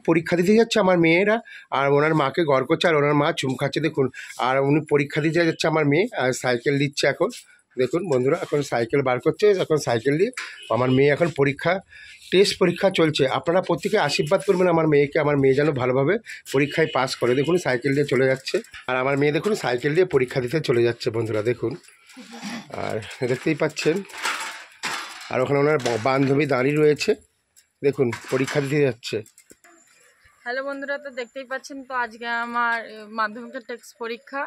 পরীক্ষা দিতে যাচ্ছে আমার মেয়েরা, আর ওনার মাকে ঘর করছে, আর ওনার মা চুম খাচ্ছে দেখুন। আর উনি পরীক্ষা দিতে যাচ্ছে আমার মেয়ে, আর সাইকেল দিচ্ছে এখন দেখুন বন্ধুরা, এখন সাইকেল বার করছে, এখন সাইকেল দিয়ে আমার মেয়ে এখন টেস্ট পরীক্ষা চলছে। আপনারা প্রত্যেকে আশীর্বাদ করবেন আমার মেয়েকে, আমার মেয়ে যেন ভালোভাবে পরীক্ষায় পাস করে। দেখুন সাইকেল দিয়ে চলে যাচ্ছে, আর আমার মেয়ে দেখুন সাইকেল দিয়ে পরীক্ষা দিতে চলে যাচ্ছে বন্ধুরা দেখুন। আর দেখতেই পাচ্ছেন, আর ওখানে ওনার বান্ধবী দাঁড়িয়ে রয়েছে দেখুন, পরীক্ষা দিতে যাচ্ছে। হ্যালো বন্ধুরা, তো দেখতেই পাচ্ছেন, তো আজকে আমার মাধ্যমিকের টেস্ট পরীক্ষা,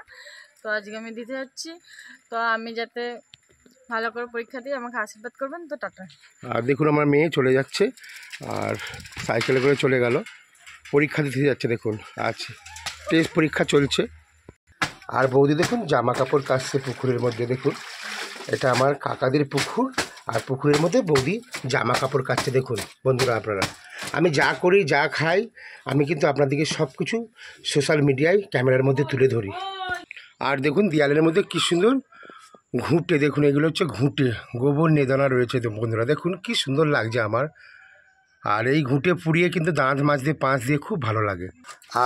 তো আজকে আমি দিতে যাচ্ছি। তো আমি যাতে ভালো করে পরীক্ষা দিই, আমাকে আশীর্বাদ করবেন। তো টাটা। আর দেখুন আমার মেয়ে চলে যাচ্ছে, আর সাইকেলে করে চলে গেল, পরীক্ষা দিতে যাচ্ছে দেখুন। আজ টেস্ট পরীক্ষা চলছে। আর বৌদি দেখুন জামা কাপড় কাচছে পুকুরের মধ্যে দেখুন, এটা আমার কাকাদের পুকুর, আর পুকুরের মধ্যে বৌদি জামা কাপড় কাচছে দেখুন বন্ধুরা। আপনারা আমি যা করি যা খাই আমি কিন্তু আপনাদেরকে সব কিছু সোশ্যাল মিডিয়ায় ক্যামেরার মধ্যে তুলে ধরি। আর দেখুন দেয়ালের মধ্যে কী সুন্দর ঘুঁটে, দেখুন এগুলো হচ্ছে ঘুঁটে, গোবর নেদানা রয়েছে তো বন্ধুরা, দেখুন কি সুন্দর লাগছে আমার। আর এই ঘুঁটে পুড়িয়ে কিন্তু দাঁত মাজতে পাঁচ দিয়ে খুব ভালো লাগে।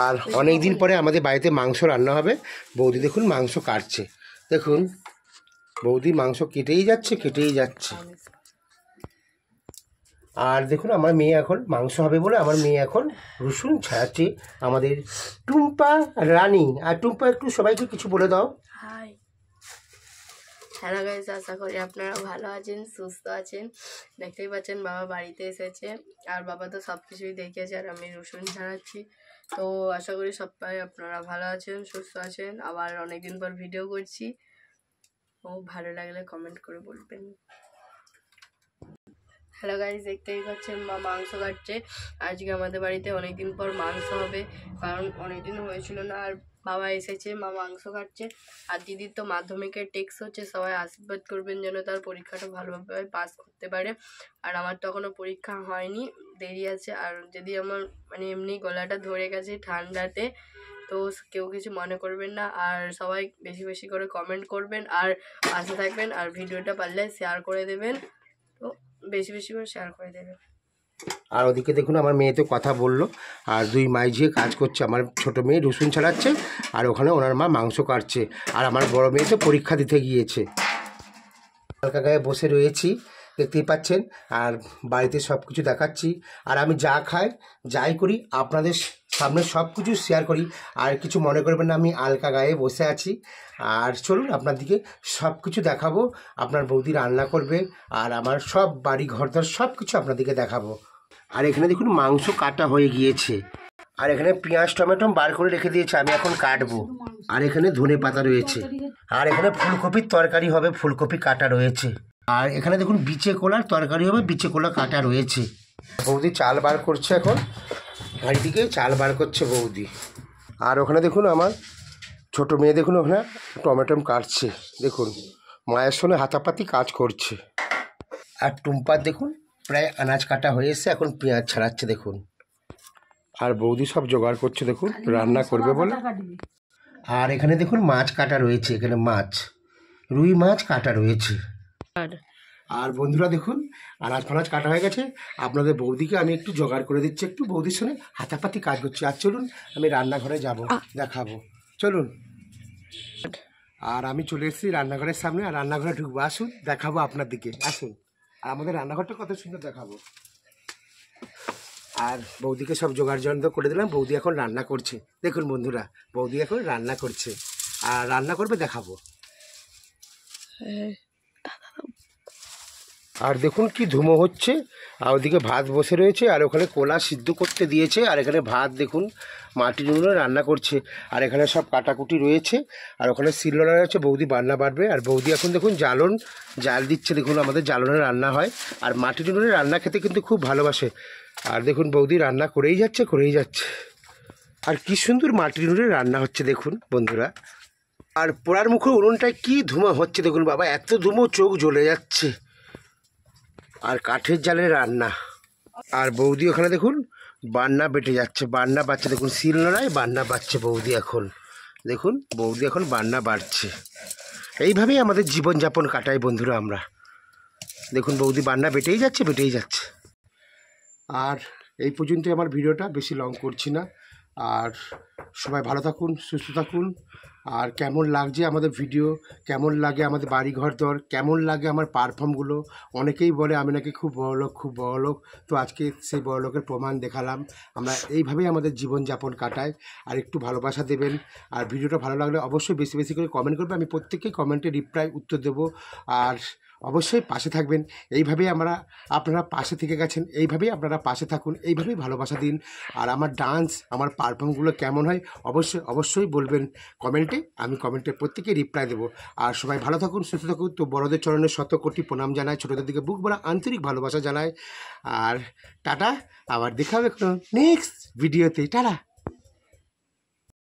আর অনেক দিন পরে আমাদের বাড়িতে মাংস রান্না হবে। বৌদি দেখুন মাংস কাটছে দেখুন, বৌদি মাংস কেটেই যাচ্ছে। আর দেখুন আমার মেয়ে এখন মাংস হবে বলে আমার মেয়ে এখন রসুন ছাড়াচ্ছে, আমাদের টুম্পা রানী। আর টুম্পা একটু সবাইকে কিছু বলে দাও। হাই, হ্যালো গাইস, আশা করি আপনারা ভালো আছেন, সুস্থ আছেন। দেখতেই পাচ্ছেন বাবা বাড়িতে এসেছে, আর বাবা তো সব কিছুই দেখেছে, আর আমি রসুন ছাড়াচ্ছি। তো আশা করি সবাই আপনারা ভালো আছেন, সুস্থ আছেন। আবার অনেকদিন পর ভিডিও করছি, ও ভালো লাগলে কমেন্ট করে বলবেন। হ্যালো গাইস, দেখতেই পাচ্ছেন মা মাংস কাটছে। আজকে আমাদের বাড়িতে অনেকদিন পর মাংস হবে, কারণ অনেকদিন হয়েছিল না। আর বাবা এসেছে, মা মাংস কাটছে। আর দিদির তো মাধ্যমিকের টেস্ট হচ্ছে, সবাই আশীর্বাদ করবেন যেন তার পরীক্ষাটা ভালোভাবে পাস করতে পারে। আর আমার তো এখনও পরীক্ষা হয়নি, দেরি আছে। আর যদি আমার এমনি গলাটা ধরে গেছে ঠান্ডাতে, তো কেউ কিছু মনে করবেন না। আর সবাই বেশি বেশি করে কমেন্ট করবেন, আর পাশে থাকবেন, আর ভিডিওটা পারলে শেয়ার করে দেবেন। তো বেশি বেশি করে শেয়ার করে দেবেন। আর ওদিকে দেখুন আমার মেয়ে তো কথা বললো, আর দুই মাইঝিয়ে কাজ করছে। আমার ছোট মেয়ে রসুন ছাড়াচ্ছে, আর ওখানে ওনার মা মাংস কাটছে, আর আমার বড় মেয়ে তো পরীক্ষা দিতে গিয়েছে। হালকা গায়ে বসে রয়েছি দেখতেই পাচ্ছেন, আর বাড়িতে সব কিছু দেখাচ্ছি। আর আমি যা খাই যাই করি আপনাদের সামনে সব কিছু শেয়ার করি, আর কিছু মনে করবেন না, আমি আলকা গায়ে বসে আছি। আর চলুন আপনাদেরকে সব কিছু দেখাবো, আপনার বৌদি রান্না করবে, আর আমার সব বাড়ি ঘরদর সব কিছু আপনাদেরকে দেখাবো। আর এখানে দেখুন মাংস কাটা হয়ে গিয়েছে, আর এখানে পেঁয়াজ টমেটো বার করে রেখে দিয়েছে, আমি এখন কাটবো। আর এখানে ধনে পাতা রয়েছে, আর এখানে ফুলকপির তরকারি হবে, ফুলকপি কাটা রয়েছে। আর এখানে দেখুন বিচে কলার তরকারি হবে, বিচে কলা কাটা রয়েছে। বৌদি চাল বার করছে, এখন হাঁড়ি দিকে চাল বার করছে বৌদি। আর ওখানে দেখুন আমার ছোট মেয়ে দেখুন ওখানে টমেটো কাটছে দেখুন, মায়ের সঙ্গে হাতাপাতি কাজ করছে। আর টুম্পার দেখুন প্রায় আনাজ কাটা হয়ে এসে এখন পেঁয়াজ ছাড়াচ্ছে দেখুন। আর বৌদি সব জোগাড় করছে দেখুন, রান্না করবে বলে। আর এখানে দেখুন মাছ কাটা রয়েছে, এখানে মাছ রুই মাছ কাটা রয়েছে। আর বন্ধুরা দেখুন আনাজ ফানাজ কাটা হয়ে গেছে, আপনাদের বৌদিকে আমি একটু জোগাড় করে দিচ্ছি, একটু বৌদির সঙ্গে হাতাপাতি কাজ করছি। আর চলুন আমি রান্নাঘরে যাব, দেখাবো, চলুন। আর আমি চলে এসেছি রান্নাঘরের সামনে, আর রান্নাঘরে ঢুকবো, আসুন দেখাবো আপনার দিকে, আসুন। আর আমাদের রান্নাঘরটা কত সুন্দর দেখাবো। আর বৌদিকে সব জোগাড় যন্ত্র করে দিলাম, বৌদি এখন রান্না করছে দেখুন বন্ধুরা, বৌদি এখন রান্না করছে, আর রান্না করবে দেখাবো। আর দেখুন কি ধুমো হচ্ছে, আর ওদিকে ভাত বসে রয়েছে, আর ওখানে কলা সিদ্ধ করতে দিয়েছে, আর এখানে ভাত দেখুন মাটির উনুনে রান্না করছে। আর এখানে সব কাটাকুটি রয়েছে, আর ওখানে শিলনোড়া রয়েছে, বৌদি বান্না বাড়বে। আর বৌদি এখন দেখুন জাল দিচ্ছে, দেখুন আমাদের জ্বালনে রান্না হয়, আর মাটির উনুনে রান্না খেতে কিন্তু খুব ভালোবাসে। আর দেখুন বৌদি রান্না করেই যাচ্ছে। আর কি সুন্দর মাটির উনুনে রান্না হচ্ছে দেখুন বন্ধুরা। আর পোড়ার মুখে উনুনটায় কি ধুমো হচ্ছে দেখুন বাবা, এত ধুমো চোখ জ্বলে যাচ্ছে। আর কাঠের জালে রান্না, আর বৌদি ওখানে দেখুন বান্না বেটে যাচ্ছে, বান্না বাড়ছে দেখুন, শিলনোড়ায় বান্না বাড়ছে বৌদি এখন, দেখুন বৌদি এখন বান্না বাড়ছে। এইভাবেই আমাদের জীবনযাপন কাটাই বন্ধুরা আমরা। দেখুন বৌদি বান্না বেটেই যাচ্ছে। আর এই পর্যন্তই আমার ভিডিওটা, বেশি লং করছি না। আর সবাই ভালো থাকুন, সুস্থ থাকুন। আর কেমন লাগছে আমাদের ভিডিও, কেমন লাগে আমাদের বাড়ি ঘর দর, কেমন লাগে আমার পারফর্মগুলো, অনেকেই বলে আমি নাকি খুব বড়লোক, খুব বড়লোক। তো আজকে সেই বড়লোকের প্রমাণ দেখালাম। আমরা এইভাবেই আমাদের জীবনযাপন কাটাই। আর একটু ভালোবাসা দেবেন। আর ভিডিওটা ভালো লাগলে অবশ্যই বেশি বেশি করে কমেন্ট করবে, আমি প্রত্যেককেই কমেন্টে রিপ্লাই উত্তর দেবো। আর অবশ্যই পাশে থাকবেন। এইভাবেই আপনারা পাশে থেকে গেছেন, এইভাবেই আপনারা পাশে থাকুন, এইভাবেই ভালোবাসা দিন। আর আমার ডান্স, আমার পারফর্মগুলো কেমন হয় অবশ্যই বলবেন কমেন্টে, আমি কমেন্টে প্রত্যেকে রিপ্লাই দেবো। আর সবাই ভালো থাকুন, সুস্থ থাকুন। তো বড়দের চরণে শত কোটি প্রণাম জানাই, ছোটোদের দিকে বুক ভরা আন্তরিক ভালোবাসা জানাই। আর টাটা, আবার দেখা হবে কোনো নেক্সট ভিডিওতে। টাটা।